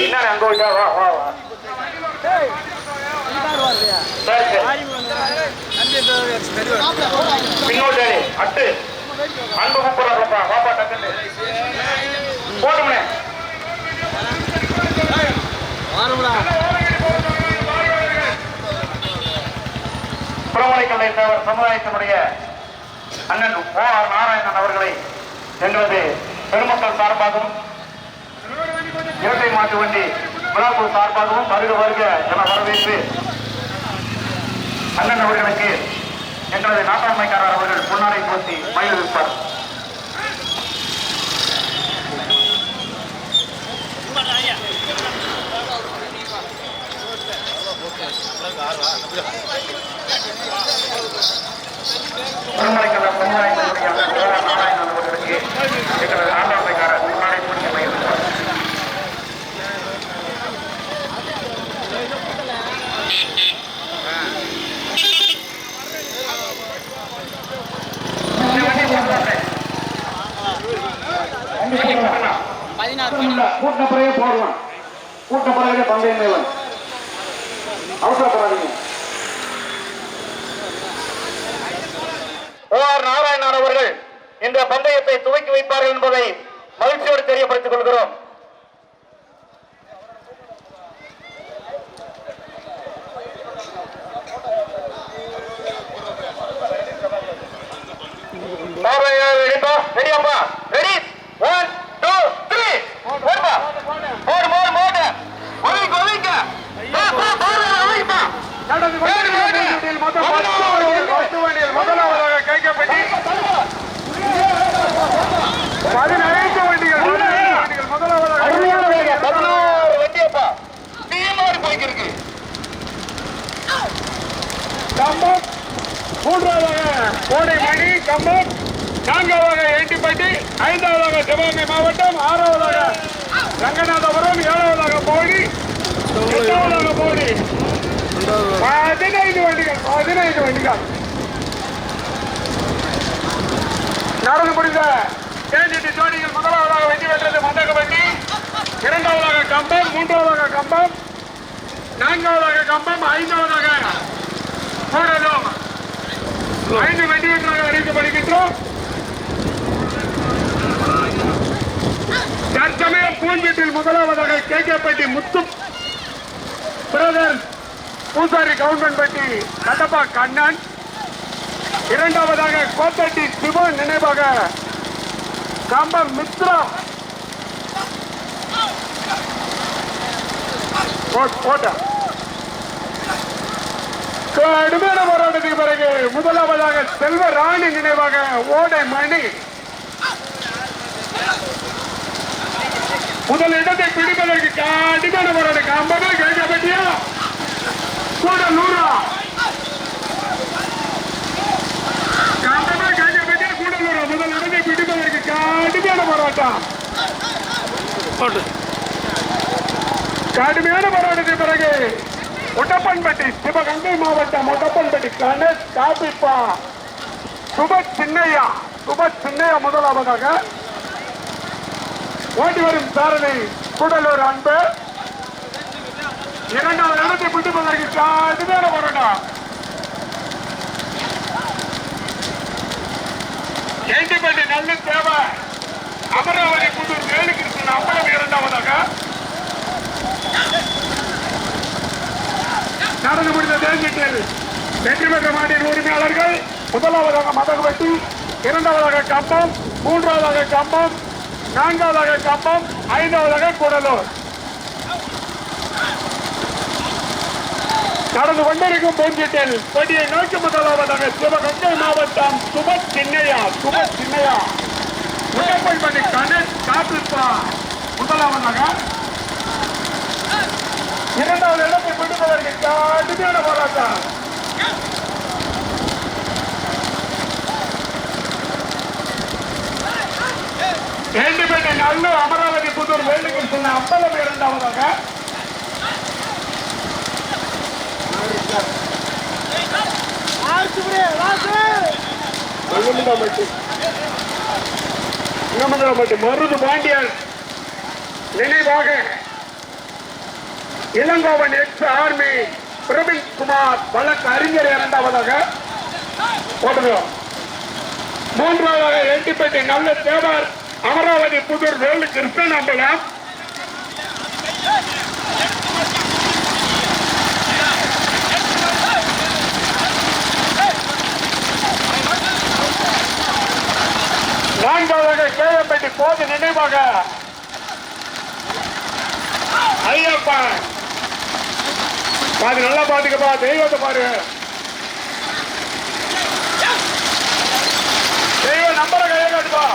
என்ன அங்க விட்டா வா வா வா பின்னோட்டு அட்டு அன்பு கூப்பிடுறாப்பா வாப்பா டக்குன்னு போட்டுமே புறமலைக்கல்லை தேவர் சமுதாயத்தினுடைய அண்ணன் ஓ.ஆர். நாராயணன் அவர்களை எங்களது பெருமக்கள் சார்பாகவும் இரட்டை மாட்டு வண்டி விழாக்குழு சார்பாகவும் வருக வருக என வரவேற்று அண்ணன் அவர்களுக்கு எங்களது நாட்டாண்மைக்காரர் அவர்கள் பொன்னாடை போட்டி மகிழ்விப்பார். திருமலைக்கல்ல சமுதாயத்தினுடைய நாராயணன் அவர்களுக்கு எங்களது நாட்டாண்மைக்காரர் பொன்னாடை போட்டி மகிழ்விப்பார். கூட்ட பிறகு போடலாம். கூட்ட பிறகு பந்தயம் அவசரப்படாதீங்க. ஓ.ஆர். நாராயணன் அவர்கள் இந்த பந்தயத்தை துவக்கி வைப்பார்கள் என்பதை மகிழ்ச்சியோடு தெரியப்படுத்திக் கொள்கிறோம். ரெடியாப்பா? ரெடி? 1 2 3 போடுப்பா. போடு போடு போடு. ஒலிக்க ஒலிக்க. ஒலிப்பா. முதலாவதாக கைக்கப்பட்டி 15 வண்டிகள் முதலாவதாக 16 வண்டியப்பா. டீமாரி போய்க்கிருக்கு. கம்பம் மூன்றாவதாக கோடை மணி கம்பம், நான்காவதாக ஏண்டிப்பட்டி, ஐந்தாவதாக சிவகங்கை மாவட்டம், ஆறாவதாக ரங்கநாதபுரம், ஏழாவதாக போடி, எட்டாவதாக போடி. 15 வண்டிகள் நடந்து முடிந்த தேனிட்டு ஜோடிகள் முதலாவதாக வெற்றி பெற்றது மண்டகப்பட்டி, இரண்டாவதாக கம்பம், மூன்றாவதாக கம்பம், நான்காவதாக கம்பம், ஐந்தாவதாக கூடலூர். 5 வெற்றிகளாக அறிவிக்கப்படுகின்றோம். தற்சமயம் பூஞ்செட்டில் முதலாவதாக கேக்கப்பட்டி முத்து பிரதர்ஸ், பூசாரி கவுண்டன்பட்டி கடப்பா கண்ணன், இரண்டாவதாக கோத்தட்டி சிவன் நினைவாக கம்பம் மித்ரா போட்ட. கடுமையான போராட்டத்துக்கு பிறகு முதலாவதாக செல்வராணி நினைவாக ஓடை மணி முதல் இடத்தை பிடிப்பதற்கு கடுமையான போராட்டம். கம்பமே கேட்கப்பட்டியா கூட 100 கம்பமே கேட்கப்பட்டியா கூட 100 முதல் இடத்தை பிடிப்பதற்கு கடுமையான போராட்டம். கடுமையான போராட்டத்துக்கு பிறகு முட்டப்பன்பட்டி சிவகங்கை மாவட்டம் முட்டப்பன்பட்டி கணேஷ் காபிப்பா சுபத் சின்னையா முதலாவதாக ஓட்டி வரும் சாரணி கூடலூர் அன்பு இரண்டாவது இடத்தை பிடிப்பதற்கு கடுமையான போராட்டம். ஏண்டிப்பட்டி நல்ல தேவை அமராவதி புதூர் வேலுகிருஷ்ணன் அம்பலம் இரண்டாவதாக நடந்து முடிந்த தேர்தலில் வெற்றி பெற்ற மாட்டின் உரிமையாளர்கள் முதலாவதாக மதகுவட்டி, இரண்டாவதாக கம்பம், மூன்றாவதாக கம்பம், நான்காவதாக கம்பம், ஐந்தாவதாக கூடலூர். நடந்து கொண்டிருக்கும் பூஞ்செட்டில் கொடியை நோக்கி முதலாவதாக சிவகங்கை மாவட்டம் சுபத் சின்னையா முட்டப்பன்பட்டி கணேஷ் காப்பிப்பா முதலாவதாக இரண்டாவது இடத்தை பிடிப்பதற்கு கடுமையான போராட்டம். ஏண்டிப்பட்டி நல்ல அமராவதி புதூர் வேலுகிருஷ்ணன் அம்பலம் இரண்டாவதாக. மருது பாண்டியன் நினைவாக இளங்கோவன் எக்ஸ் ஆர்மி பிரவீன் குமார் வழக்கு அறிஞர் இரண்டாவதாக போடுகிறோம். மூன்றாவதாக எட்டிப்பட்டி நல்ல தேவர் அமராவதி புதூர் வேலு கிருஷ்ணன் அம்பலம். நான்காவதாக கேஎம்பட்டி போது நினைவாக ஐயப்பா. பாரு நல்லா பாத்துக்கப்பா, தெய்வத்தை பாரு, தெய்வ நம்பரை கையை காட்டுப்பா.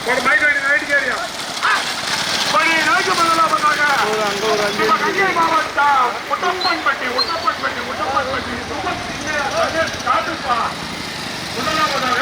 ஒரு மைக் ஐடியா கங்கை மாவட்டம் முட்டப்பன்பட்டி காட்டுப்பா. முதலாவதாக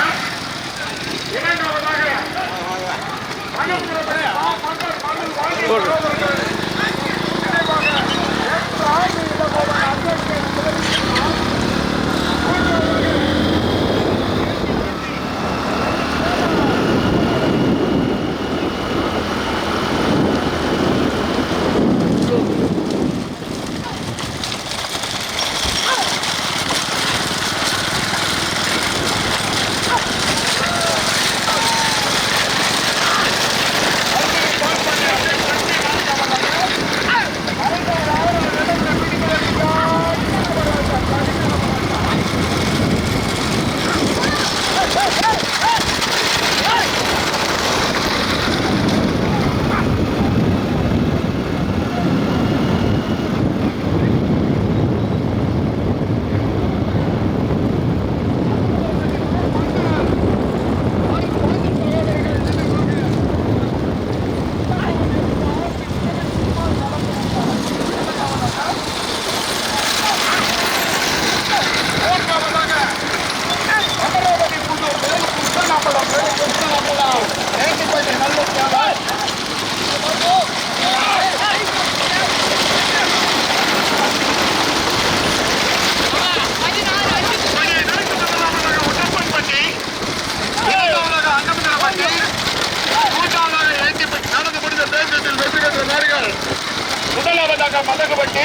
இரண்டாவதாக மதகுபட்டி,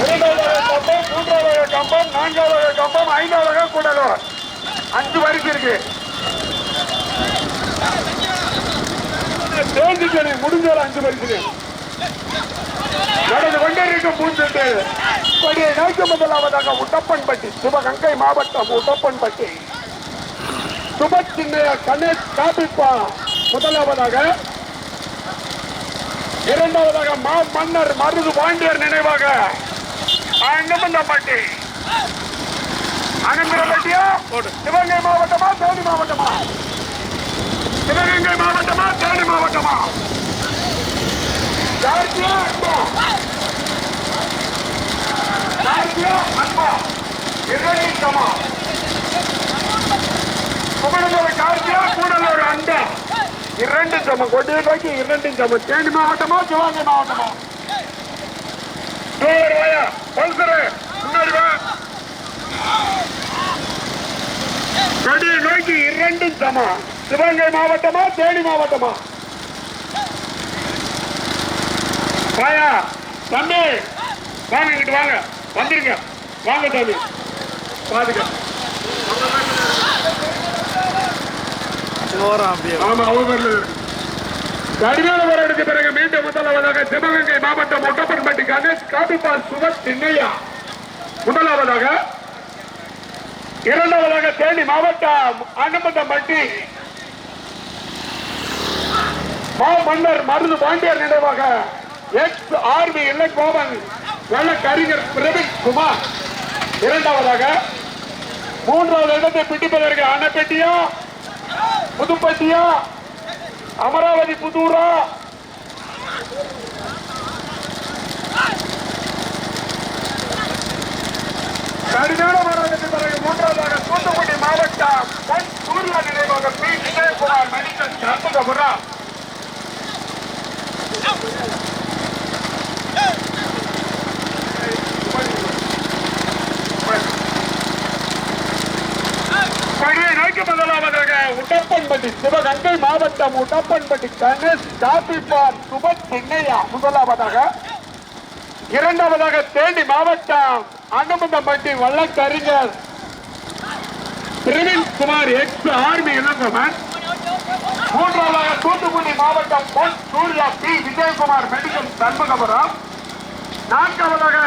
இரண்டாவதாக கம்பம், மூன்றாவதாக கம்பம், நான்காவதாக கம்பம், ஐந்தாவதாக கூடலூர். 5 வரிசை இருக்கு. முடிஞ்சால 5 வரிசை நடந்து கொண்டிருக்கும் பூஞ்செட்டு படியை நோக்கி முதலாவதாக உட்டப்பன்பட்டி, சிவகங்கை மாவட்டம் உட்டப்பன்பட்டி சுபச்சின்னைய கணேஷ் காபிப்பா முதலாவதாக. இரண்டாவதாக மா மன்னர் மருது பாண்டியர் நினைவாக அங்கமந்தப்பட்டி. அனந்தரப்பட்டியா சிவகங்கை மாவட்டமா தேனி மாவட்டமா? சிவகங்கை மாவட்டமா தேனி மாவட்டமா? கூடலூர் அண்டா 2 சமம். கொடியை நோக்கி 2 சமம். தேனி மாவட்டமா சிவகங்கை மாவட்டமா? கொடியை நோக்கி 2 சமம். சிவகங்கை மாவட்டமா தேனி மாவட்டமா? வாயா தம்பி, வாங்க இங்கிட்டு வாங்க, வந்துருங்க வாங்க தம்பி, பாத்துக்க. ஆமா அவங்க கடுமையான போராட்டத்துக்கு பிறகு மீண்டும் முதலாவதாக சிவகங்கை மாவட்டம் ஒட்டப்பன்பட்டி கணேஷ் காபிபால் சுபத் சின்னையா முதலாவதாக. இரண்டாவதாக தேனி மாவட்டம் அனுமந்தம்பட்டி மா மன்னர் மருது பாண்டியர் நினைவாக எக்ஸ் ஆர்மி இளங்கோவன் வழக்கறிஞர் பிரவீன் குமார் இரண்டாவதாக. மூன்றாவது இடத்தை பிடிப்பதற்கு அணைப்பட்டியா புதுப்பட்டியா அமராவதி புதூரா மாவட்டம் பொன் சூர்யா நினைவாக பி விஜயகுமார் மெடிக்கல் சண்முகபுரம். முதலாவதாக உடப்பன்பட்டி சிவகங்கை மாவட்டம் உடப்பன்பட்டி கணேஷ் காப்பிப்பார் சுபத் சின்னையா முதலாவதாக. இரண்டாவதாக தேனி மாவட்டம் அனுமந்தம்பட்டி வல்லக்கறிஞர் பிரவீன் குமார் எக்ஸ் ஆர்மி இளங்கோவன். மூன்றாவதாக தூத்துக்குடி மாவட்டம் பொன் சூர்யா பி விஜயகுமார் மெடிக்கல் சண்முகபுரம். நான்காவதாக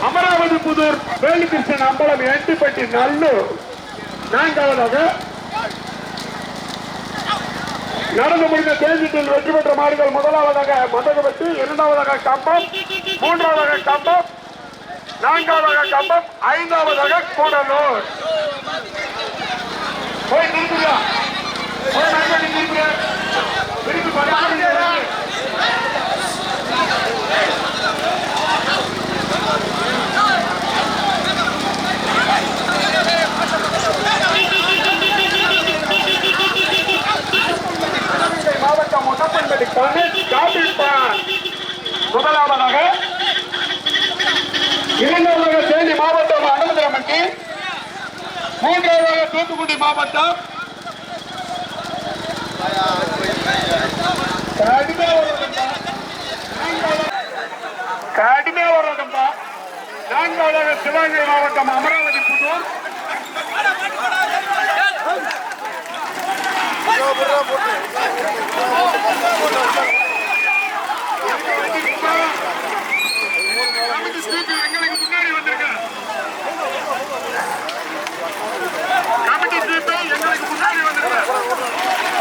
அமராவதி புதூர் வேலுகிருஷ்ணன் அம்பலம் எட்டிப்பட்டி நல்லூர். நான்காவதாக நடந்து முடிந்த தேர்தலில் வெற்றி பெற்ற மாடுகள் முதலாவதாக மதகப்பட்டி, இரண்டாவதாக கம்பம், மூன்றாவதாக கம்பம், நான்காவதாக கம்பம், ஐந்தாவதாக கூடலூர். போய் திருப்பியா திருப்பி மாவட்டம் உடப்பன்பட்டி கணேஷ் காப்பிப்பார் முதலாவதாக. இரண்டாவதாக தேனி மாவட்டம் அனுமந்தம்பட்டி, மூன்றாவதாக தூத்துக்குடி மாவட்டம் கடுமையா வர்றதுப்பா. நான்காவதாக சிவகங்கை மாவட்டம் அமராவதி புதூர். எங்களுக்கு முன்னாடி வந்திருக்க கமிட்டி சீட்டு எங்களுக்கு முன்னாடி வந்திருக்க.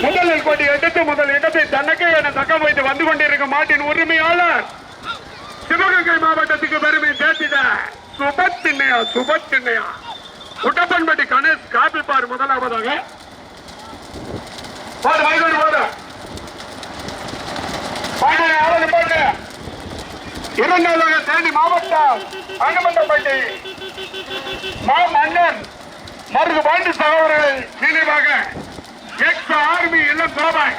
முதலில் கொண்டு எடுத்து முதல் இடத்தை தனக்கே என தக்கம் வைத்து வந்து கொண்டிருக்கும் மாட்டின் உரிமையாளர் சிவகங்கை மாவட்டத்துக்கு பெருமை சேர்த்திட சுபத் சின்னையா உடப்பன்பட்டி கணேஷ் காப்பிப்பார் முதலாவதாக. இரண்டாவதாக தேனி மாவட்டம் அனுமந்தம்பட்டி மன்னர் மருது பாண்டி சகோதரர்கள் நினைவாக எக்ஸ் ஆர்மி இளம் கோபாய்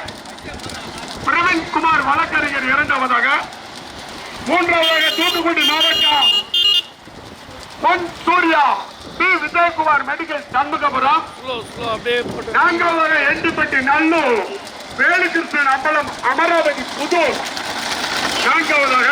பிரவீன் குமார் வழக்கறிஞர் இரண்டாவதாக. மூன்றாவதாக தூத்துக்குடி மாவட்டம் பொன் சூர்யா பி விஜயகுமார் மெடிக்கல் சண்முகபுரம். நான்காவதாக எண்டிப்பட்டி நல்லூர் வேலுகிருஷ்ணன் அம்பலம் அமராவதி புதூர். நான்காவதாக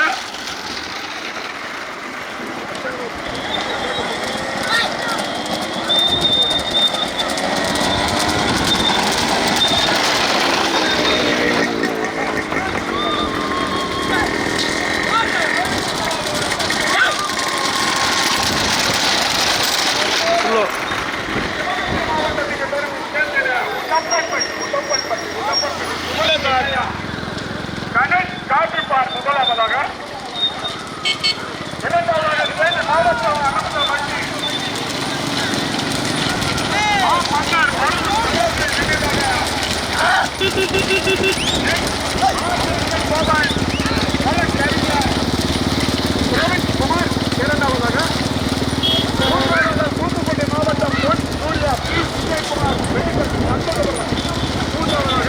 கணேஷ் காப்பிப்பார் முதலாவதாக. இரண்டாவதாக தேனி மாவட்டம் அனுமந்தம்பட்டி மன்னர் கோபாய் வழக்கறிஞர் பிரவீன் குமார் இரண்டாவதாக. தூத்துக்குடி மாவட்டம் பொன் சூர்யா பி விஜயகுமார் மெடிக்கல் சண்முகபுரம். மூன்றாவதாக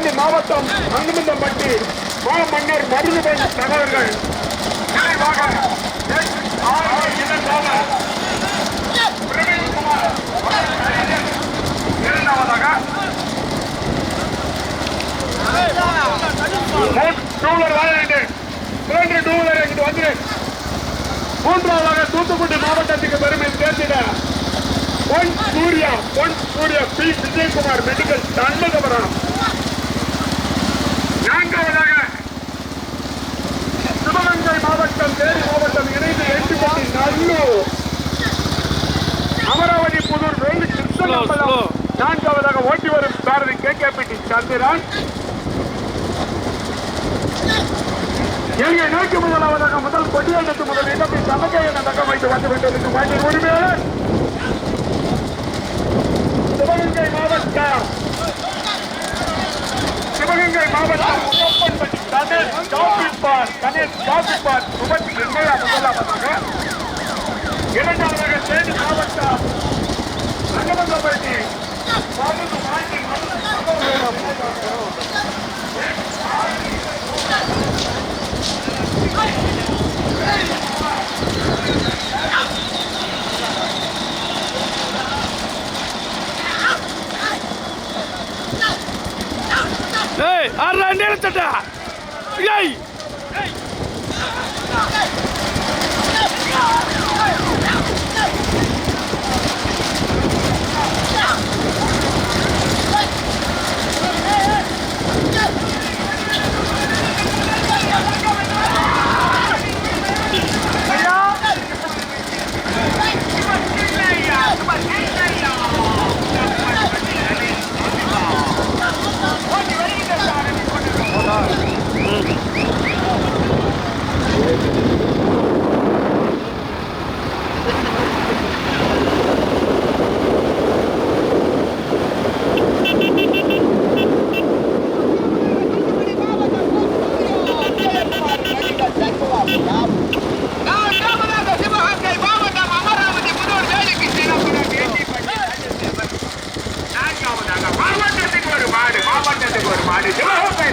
தேனி மாவட்டம் அங்குந்தம்பட்டி மாமன்னர் மருதுபதி தகவல்கள் இரண்டாவதாக மூன்றாவதாக தூத்துக்குடி மாவட்டத்துக்கு பெருமை சேர்த்திட பொன் சூர்யா பி விஜயகுமார் மெடிக்கல் சண்முகபுரம். நான்காவதாக சிவகங்கை மாவட்டம் தேனி மாவட்டம் இணைந்து எட்டுப்பட்டி நல்லூர் அமராவதி புதூர் வேலி கிருஷ்ணம்பலம். நான்காவதாக ஓட்டி வரும் சாரதி KKPT சந்திரன். எங்கே நோக்கி முதலாவதாக முதல் கொடியேற்றத்து முதல் இடத்தில் சமக்கை என தக்க வைத்து வந்துவிட்டிருக்கும் வண்டியின் உரிமையாளர் சிவகங்கை மாவட்டம் கணேஷ் காப்பிப்பார் சுபத்தி எண்மையா முதலாவதாக. இரண்டாவதாக தேனி மாவட்டம் அங்கமங்கப்பட்டி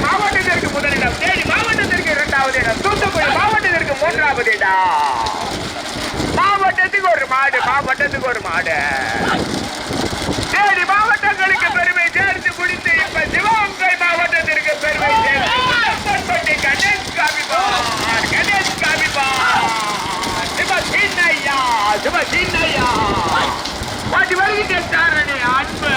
மாவட்டத்திற்கு முதலிடம், தேனி மாவட்டத்திற்கு இரண்டாவது இடம், தூத்துக்குடி மாவட்டத்திற்கு மூன்றாவது இடம். மாவட்டத்துக்கு ஒரு மாடு, மாவட்டத்துக்கு ஒரு மாடு. தேனி மாவட்டங்களுக்கு பெருமை சேர்த்து குடித்து இப்ப சிவகங்கை மாவட்டத்திற்கு பெருமை சேர்த்து கணேஷ் காமிப்பார் சிவசின்னையா பாட்டி வருகின்ற சாரணி அன்பு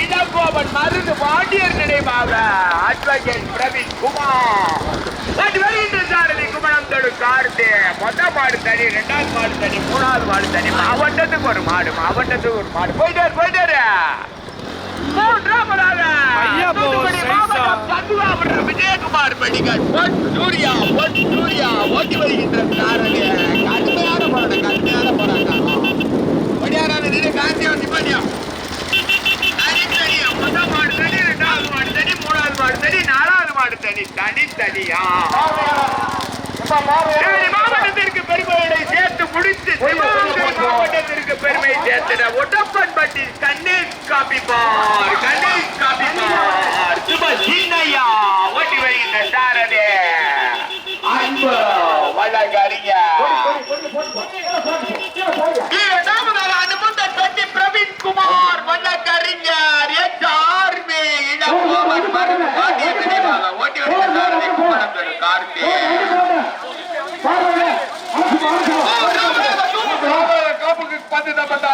இளங்கோவன் மருந்து பாண்டியர் நினைவாக அட்வொகேட் பிரவீன் குமார் வருகின்ற சாரதி குமணம் தொடு கார்த்து. மொத்த மாடு தனி, இரண்டாவது மாடு தனி, மூணாவது மாடு தனி. மாவட்டத்துக்கு ஒரு மாடு, மாவட்டத்துக்கு ஒரு மாடு. போயிட்டாரு. மூன்றாவதாக விஜயகுமார் மெடிக்கல் சூர்யா ஓட்டி வருகின்ற சாரதி. கடுமையான போராட்டம். படியாரான காந்தியா நிபடியா முதல் மாடு தனி, இரண்டாவது மாடு தனி, மூணாவது மாடு தனி, நாலாவது மாடு தனி, தனித்தனியா மாவட்டத்திற்கு பெருமையை சேர்த்து முடித்து சிவகங்கை மாவட்டத்திற்கு பெருமை சேர்த்திட ஒட்டப்பன்பட்டி கணேஷ் காப்பிப்பார் சின்னையா ஓட்டி வருகின்ற சாரதி அன்பு வழங்கறிஞ. இரண்டாவதாக அனுமந்தப்பட்டி பிரவீன் குமார் வழக்கறிஞர் எச்ஆர்பி இளங்கோவன் மருந்து பாண்டியர் நினைவாக ஓட்டி வருகின்ற சாரதி குமாரன் கார்த்தி. காப்புக்கு பந்து தப்பட்ட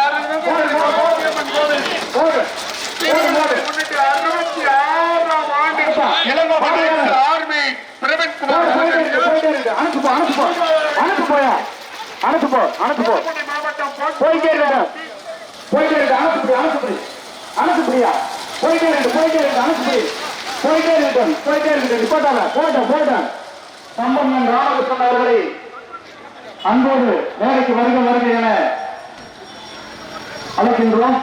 1966 ஆர்மி பிரவீன் குமார் சம்பந்தன் ராமகிருஷ்ணன் அவர்களை அன்போடு வேலைக்கு வருக என அழைக்கின்றோம்.